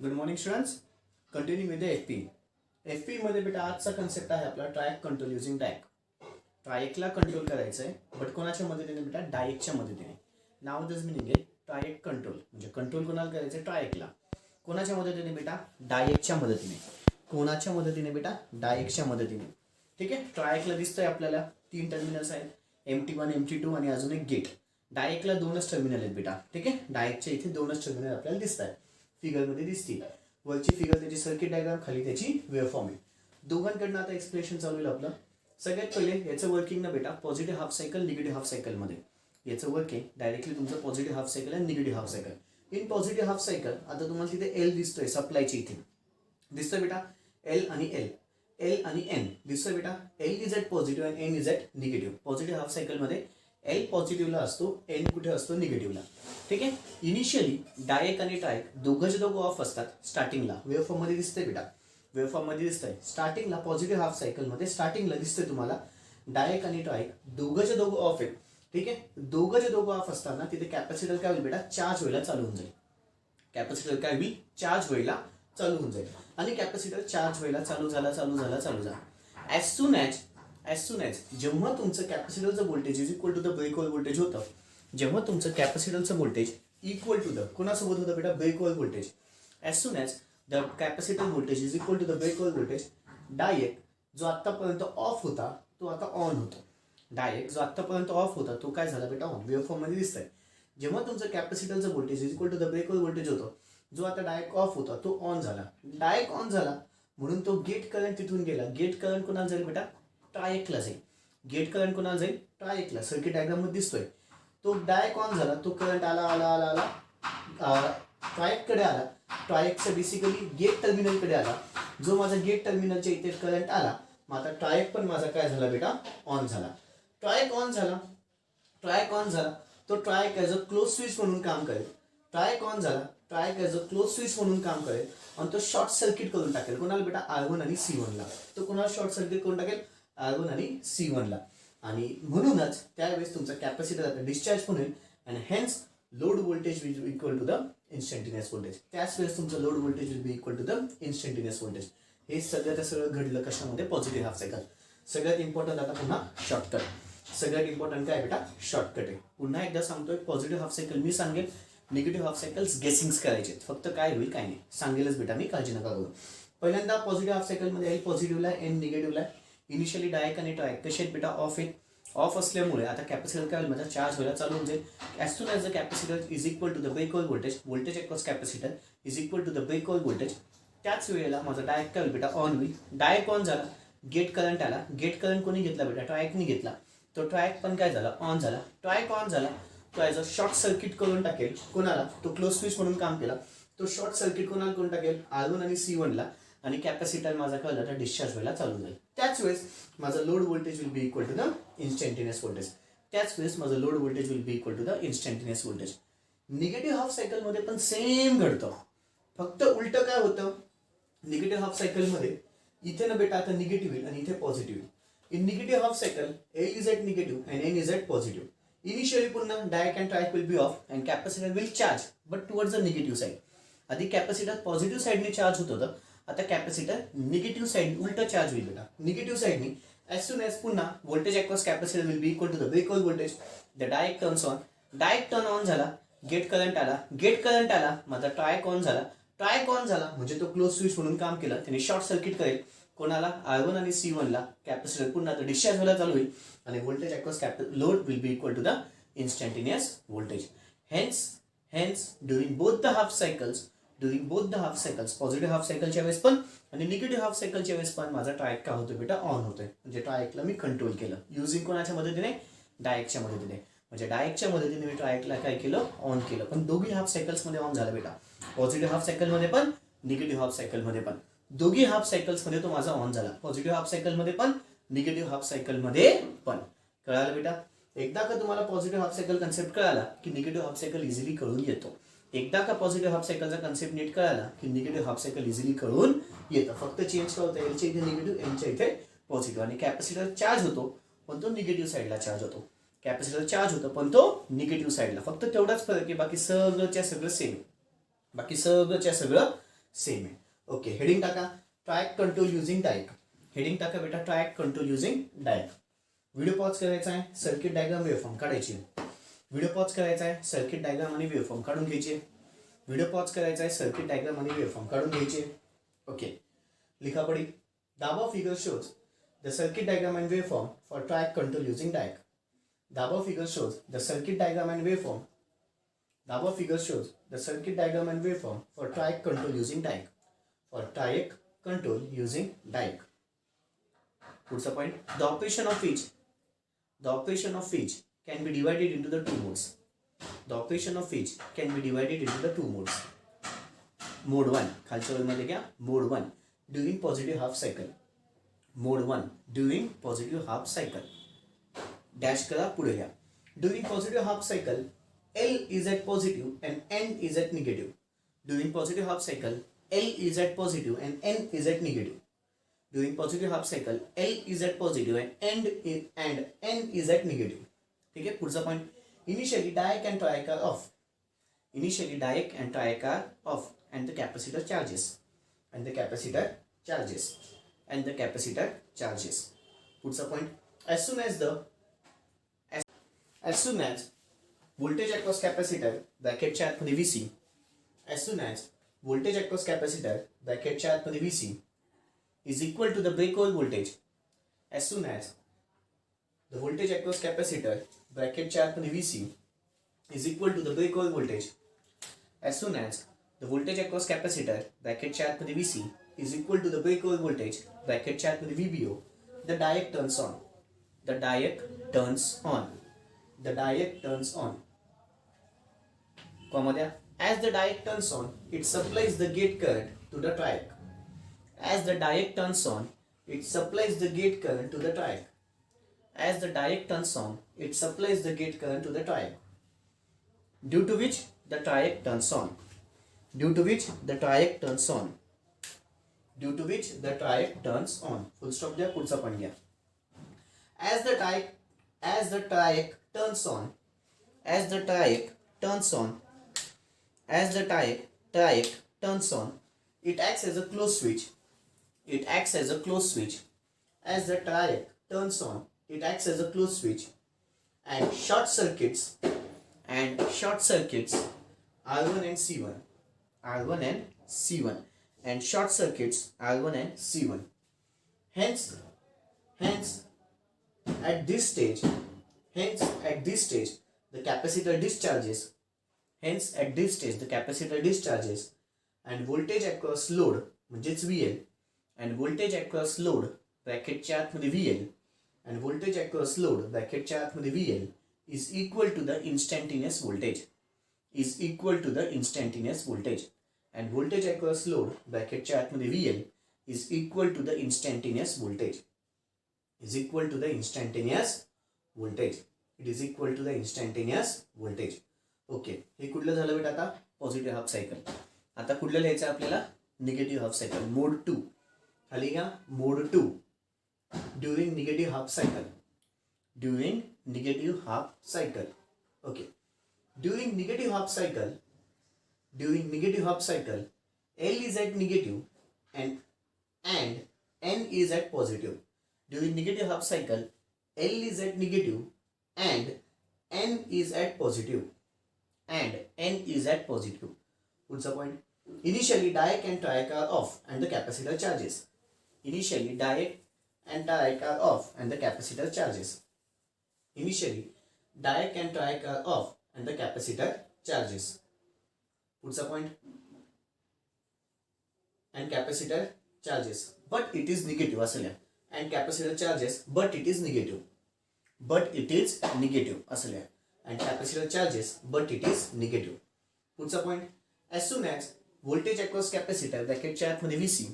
Good morning students. Continue with the F P. F P मध्ये बेटा आजचा concept आहे आपला ट्रायक कंट्रोल युझिंग डायक. ट्रायकला कंट्रोल करायचं आहे, बट कोणाच्या मदतीने बेटा? डायकच्या मदतीने. नाव दिस मिनिंग आहे ट्रायक कंट्रोल, म्हणजे कंट्रोल कोणाला करायचं? ट्रायकला. कोणाच्या मदतीने बेटा? डायकच्या मदतीने. कोणाच्या मदतीने बेटा? डायकच्या मदतीने. ठीक आहे. ट्रायकला दिसतंय आपल्याला 3 टर्मिनल्स आहेत, MT1 MT2 आणि अजून एक गेट. डायकला 2च टर्मिनल आहेत बेटा. ठीक आहे. डायकच्या इथे 2च टर्मिनल आपल्याला दिसत आहेत, फिगरमध्ये दिसतील. वरची फिगर त्याची सर्किट डायग्राम, खाली त्याची वेव्हफॉर्म आहे. दोघांकडनं आता एक्सप्लेनेशन चालू होईल आपलं. सगळ्यात पहिले याचं वर्किंग ना बेटा positive half cycle negative half सायकलमध्ये. याचं वर्किंग डायरेक्टली तुमचं पॉझिटिव्ह हाफ सायकल आणि negative half cycle. In positive half cycle आता तुम्हाला तिथे एल दिसतोय, सप्लायची इथे दिसतोय बेटा. एल आणि एन दिसतोय बेटा. एल इज ॲट पॉझिटिव्ह आणि N is at negative. Positive half सायकलमध्ये एल पॉझिटिव्हला असतो, एन कुठे असतो? निगेटिव्हला. ठीक आहे. इनिशियली डायक आणि ट्रायक दोघंचे दोघं ऑफ असतात स्टार्टिंगला. वेव्हफॉर्म मध्ये दिसतंय बेटा, वेव्हफॉर्म मध्ये दिसतंय. स्टार्टिंगला पॉझिटिव्ह हाफ सायकलमध्ये स्टार्टिंगला दिसतंय तुम्हाला डायक आणि ट्रायक दोघंचे दोघं ऑफ आहेत. ठीक आहे. दोघंचे दोघं ऑफ असताना तिथे कॅपॅसिटर काय होईल बेटा? चार्ज व्हायला चालू होऊन जाईल. कॅपॅसिटर काय होईल? चार्ज व्हायला चालू होऊन जाईल. आणि कॅपॅसिटर चार्ज व्हायला चालू झाला. ॲज सून ॲज जेव्हा तुमचं कॅपॅसिटरचं voltage is equal to the breakover voltage होतं, जेव्हा तुमचं कॅपॅसिटरचं व्होल्टेज इक्वल टू द कोणासोबत होतं बेटा? Breakover voltage. As soon as the capacitor voltage is equal to the breakover voltage, direct जो आत्तापर्यंत ऑफ होता तो आता ऑन होतो. डायरेक्ट जो आत्तापर्यंत ऑफ होता तो काय झाला बेटा? ऑन. वेव्हफॉर्ममध्ये दिसतंय. जेव्हा तुमचं कॅपॅसिटरचं voltage is equal to the breakover voltage होतं, जो आता डायरेक्ट ऑफ होता तो ऑन झाला. डायरेक्ट ऑन झाला म्हणून तो गेट करंट तिथून गेला. गेट करंट कोणाला जाईल बेटा? ट्रायकला जाईल. गेट करंट कोणाला जाईल? ट्रायकला. सर्किट डायग्राम मध्ये दिसतोय. तो डायरेक्ट ऑन झाला, तो करंट आला ट्रायककडे आला. ट्रायकचं बेसिकली गेट टर्मिनलकडे आला. जो माझा गेट टर्मिनलच्या इथे करंट आला, मग आता ट्रायक पण माझा काय झाला बेटा? ऑन झाला. ट्रायक ऑन झाला. तो ट्रायक ॲज अ क्लोज स्विच म्हणून काम करेल. ट्रायक ऑन झाला. ट्रायक ॲज अ क्लोज स्विच म्हणून काम करेल आणि तो शॉर्ट सर्किट करून टाकेल. कोणाला बेटा? R1 आणि C1 ला. तो कोणाला शॉर्ट सर्किट करून टाकेल? R1 आणि C1 ला. आणि म्हणूनच त्यावेळेस तुमचा कॅपॅसिटर आता डिस्चार्ज होईल आणि hence load voltage will be equal to the instantaneous voltage. त्याच वेळेस तुमचं load voltage will be equal to the instantaneous voltage. हे सगळं घडलं कशामध्ये? Positive half cycle. सगळ्यात इम्पॉर्टंट आता पुन्हा शॉर्टकट. सगळ्यात इम्पॉर्टंट काय बेटा? शॉर्टकट आहे. पुन्हा एकदा सांगतोय, पॉझिटिव्ह हाफ सायकल मी सांगेल, निगेटिव्ह हाफ सायकल्स गेसिंग्स करायचे. फक्त काय होईल काय नाही सांगेलच बेटा मी, काळजी नका करू. पहिल्यांदा पॉझिटिव्ह हाफ सायकलमध्ये एल पॉझिटिव्हला, एन निगेटिव्हला. इनिशियली डायक आणि ट्रायक कसे आहेत बेटा? ऑफ आहेत. ऑफ असल्यामुळे आता कॅपॅसिटर काय होईल माझा? चार्ज व्हायला चालू होऊन जाईल. As soon as the capacitor is equal to the breakover voltage, voltage across capacitor is equal to the breakover voltage, त्याच वेळेला माझा डायक काय होईल बेटा? ऑन होईल. डायक ऑन झाला, गेट करंट आला. गेट करंट कोणी घेतला बेटा? ट्रायकनी घेतला. तो ट्रायक पण काय झाला? ऑन झाला. ट्रायक ऑन झाला, तो ॲज अ शॉर्ट सर्किट करून टाकेल. कोणाला? तो क्लोज स्विच म्हणून काम केला. तो शॉर्ट सर्किट कोणाला करून टाकेल? R1 आणि C1 ला. आणि कॅपॅसिटर माझा काय झाला? डिस्चार्ज व्हायला चालू झाला. त्याच वेळेस माझा load voltage will be equal to the instantaneous voltage. Negative half सायकलमध्ये पण सेम घडतं, फक्त उलट काय होतं? निगेटिव्ह हाफ सायकलमध्ये इथे ना बेटा आता निगेटिव्ह येईल आणि इथे पॉझिटिव्ह येईल. In negative half cycle L is at negative and N is at positive. Initially पुन्हा diac and triac will be off and capacitor will charge but towards the negative side. आधी capacitor positive साईडने charge होत होतं, आता capacitor negative side उलट charge होईल बेटा. Negative साईडनी ॲज सून ॲज पुन्हा voltage across capacitor will be equal to the breakover voltage. The diac turns on. डायक turn on झाला, गेट करंट आला. माझा ट्रायक ऑन झाला. ट्रायक ऑन झाला म्हणजे तो क्लोज स्विच म्हणून काम केलं. त्याने शॉर्ट सर्किट करेल. कोणाला? R1 आणि C1 ला. कॅपॅसिटर पुन्हा आता डिस्चार्ज व्हायला चालू होईल आणि voltage across load will be equal to the instantaneous voltage. Hence during both the half cycles, positive half सायकलच्या वेळेस पण आणि निगेटिव्ह हाफ सायकलच्या वेळेस पण माझा ट्रायक काय होतोय बेटा? ऑन होतोय. म्हणजे ट्रायकला मी कंट्रोल केलं युझिंग कोणाच्या मदतीने? डायकच्या मदतीने. म्हणजे डायकच्या मदतीने मी ट्रायकला काय केलं? ऑन केलं. पण दोघी हाफ सायकल्समध्ये ऑन झाला बेटा. पॉझिटिव्ह हाफ सायकलमध्ये पण, निगेटिव्ह हाफ सायकलमध्ये पण. दोघी हाफ सायकल्समध्ये तो माझा ऑन झाला. पॉझिटिव्ह हाफ सायकलमध्ये पण, निगेटिव्ह हाफ सायकलमध्ये पण. कळालं बेटा? एकदा का तुम्हाला पॉझिटिव्ह हाफ सायकल कन्सेप्ट कळाला की निगेटिव्ह हाफ सायकल इझिली कळून येतो. एकदा का पॉझिटिव्ह हाफ सायकलचा कन्सेप्ट नीट कळाला की निगेटिव्ह हाफ सायकल इझिली कळून येतं. फक्त चेंज काय होतं? एलच्या इथे निगेटिव्ह, एनच्या इथे पॉझिटिव्ह. आणि कॅपॅसिटर चार्ज होतो पण तो निगेटिव्ह साईडला चार्ज होतो. कॅपॅसिटर चार्ज होतं पण तो निगेटिव्ह साईडला. फक्त तेवढाच फरक आहे, बाकी सगळंच्या सगळं सेम. सेम आहे. ओके, हेडिंग टाका ट्रायक कंट्रोल युझिंग डायक. हेडिंग टाका बेटा ट्रायक कंट्रोल युझिंग डायक. व्हिडिओ पॉज करायचा आहे, सर्किट डायग्राम वेव्हफॉर्म काढायची. व्हिडिओ पॉज करायचा आहे, सर्किट डायग्राम आणि वेव्हफॉर्म काढून घ्यायचे. व्हिडिओ पॉज करायचा आहे, सर्किट डायग्राम आणि वेव्हफॉर्म काढून घ्यायचे. ओके, लिखापडी. दाबा figure shows the circuit diagram and waveform for triac control using diac. दाबा figure shows the circuit diagram and waveform. दाबा figure shows the circuit diagram and waveform for triac control using diac. For triac control using diac. पुढचा point. The operation of which can be divided into the two modes. The operation of which can be divided into the two modes. Mode 1 खालच्या ओळीमध्ये घ्या. Mode 1 during positive half cycle. Mode 1 during positive half cycle. Dash करा, पुढे घ्या. During positive half cycle, L is at positive and N is at negative. During positive half cycle, L is at positive and N is at negative. During positive half cycle, L is at positive and N is at negative. ठीक आहे. पुढचा point. Initially diac and triac are off. Initially diac and triac are off and the capacitor charges. And the capacitor charges. And the capacitor charges. पुढचा point. as soon as voltage across capacitor ब्रॅकेटच्या आतमध्ये VC. as soon as voltage across capacitor ब्रॅकेटच्या आतमध्ये VC is equal to the breakover voltage. as soon as the voltage across capacitor ब्रॅकेटच्या आतमध्ये VC is equal to the breakover voltage. as soon as the voltage across capacitor ब्रॅकेटच्या आतमध्ये VC is equal to the breakover voltage ब्रॅकेटच्या आतमध्ये VBO, the diode turns on. The diode turns on. The diode turns on. comma द्या. as the diode turns on, it supplies the gate current to the triac. As the diode turns on, it supplies the gate current to the triac. As the diode turns on, it supplies the gate current to the triac. Due to which the triac turns on. Due to which the triac turns on. Due to which the triac turns on. Full stop द्या, पुढचा पण घ्या. As the triac turns on. As the triac turns on. As the triac turns on, it acts as a closed switch. It acts as a closed switch. As the triac turns on, it acts as a closed switch and short circuits R1 and C1. R1 and C1 and short circuits R1 and C1. Hence at this stage the capacitor discharges. Hence at this stage the capacitor discharges and voltage across load म्हणजेच VL and voltage across load ब्रॅकेटच्या आतमध्ये VL and voltage across load ब्रॅकेटच्या आतमध्ये VL is equal to the instantaneous voltage. Is equal to the instantaneous voltage and voltage across load ब्रॅकेटच्या आतमध्ये VL is equal to the instantaneous voltage. Is equal to the instantaneous voltage. It is equal to the instantaneous voltage. Okay, हे कुठलं झालं बेटा आता? Positive half cycle. आता कुठलं लिहायचं आपल्याला? Negative half cycle. मोड 2 खाली घ्या. मोड 2 during negative half cycle. During negative half cycle. Okay, during negative half cycle. During negative half cycle L is at negative and N is at positive. During negative half cycle L is at negative and N is at positive. And N is at positive. पुढचा point. Initially diode and triac are off and the capacitor charges. Initially diode and triac are off and the capacitor charges. Initially diode and triac are off and the capacitor charges. पुढचा point. And capacitor charges but it is negative असं लिहा. And capacitor charges but it is negative. But it is negative असं लिहा. And capacitor charges but it is negative. पुढचा point. As soon as voltage across capacitor ब्रॅकेटच्या आतमध्ये VC.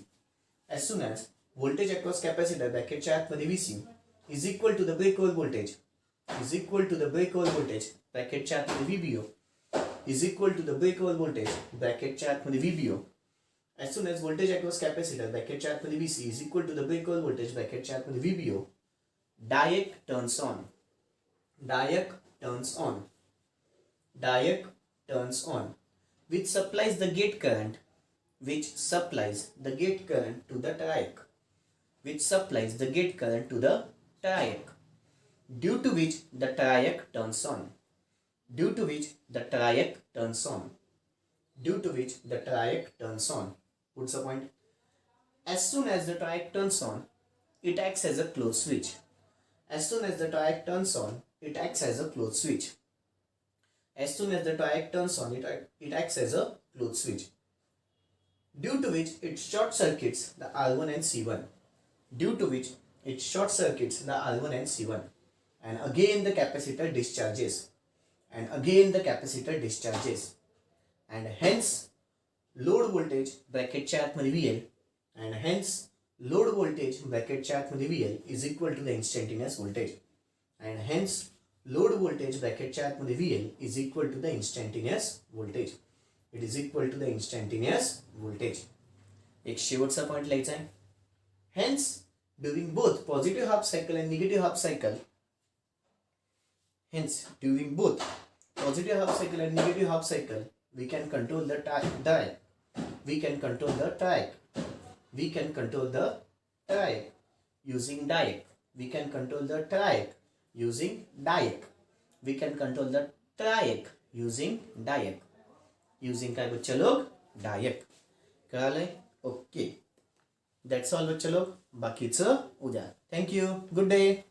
As soon as voltage across capacitor ब्रॅकेटच्या आतमध्ये VC is equal to the breakover voltage. Is equal to the breakover voltage ब्रॅकेटच्या आतमध्ये VBO. Is equal to the breakover voltage ब्रॅकेटच्या आतमध्ये VBO. As soon as voltage across capacitor ब्रॅकेटच्या आतमध्ये VC is equal to the breakover voltage ब्रॅकेटच्या आतमध्ये VBO. Diode turns on. Diode turns on. Diode turns on which supplies the gate current. which supplies the gate current to the triac, which supplies the gate current to the triac, due to which the triac turns on, due to which the triac turns on, due to which the triac turns on. What's the point? As soon as the triac turns on, it acts as a closed switch. As soon as the triac turns on, it acts as a closed switch. As soon as the triac turns on, it acts as a closed switch, due to which it short circuits the R1 and C1, due to which it short circuits the R1 and C1, and again the capacitor discharges, and again the capacitor discharges, and hence load voltage ब्रॅकेटच्या आतमध्ये VL, and hence load voltage ब्रॅकेटच्या आतमध्ये VL is equal to the instantaneous voltage, and hence load voltage ब्रॅकेटच्या आतमध्ये VL is equal to the instantaneous voltage. It is equal to the instantaneous voltage. एक शेवटचा point लिहायचा आहे. Hence during both positive half cycle and negative half cycle, hence during both positive half cycle and negative half cycle, we can control the triac, we can control the triac, we can control the triac using diac, we can control the triac using diac, we can control the triac using diac, using काय बच्चा लोग? डायक. कळालंय? Okay. That's all बच्चा लोग. बाकीचं उद्या. Thank you. Good day.